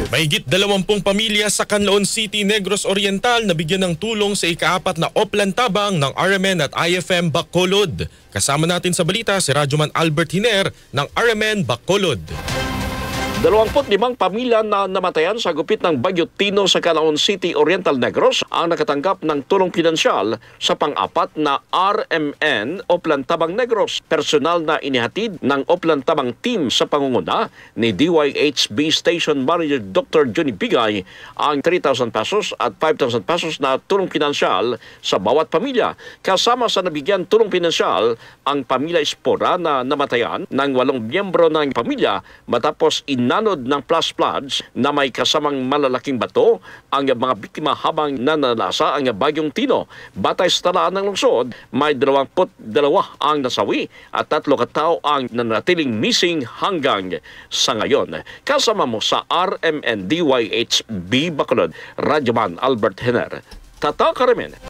Mahigit 20 pamilya sa Canlaon City, Negros Oriental na bigyan ng tulong sa ika-4 na Oplan Tabang ng RMN at IFM Bacolod. Kasama natin sa balita si Radyoman Albert Hiner ng RMN Bacolod. 25 pamilya na namatayan sa gupit ng Bagyo Tino sa Canlaon City, Oriental Negros ang nakatanggap ng tulong pinansyal sa pang-apat na RMN Oplan Tabang Negros. Personal na inihatid ng Oplan Tabang team sa pangunguna ni DYHB Station Manager Dr. Johnny Bigay ang 3,000 pesos at 5,000 pesos na tulong pinansyal sa bawat pamilya. Kasama sa nabigyan tulong pinansyal ang pamilya Espora na namatayan ng 8 miyembro ng pamilya matapos nanod ng flash floods na may kasamang malalaking bato ang mga biktima habang nananasa ang Bagyong Tino. Batay sa talaan ng lungsod, may 22 ang nasawi at 3 katao ang nanatiling missing hanggang sa ngayon. Kasama mo sa RMN DYHB Bacolod, Radyoman Albert Hiner. Tata Karamin.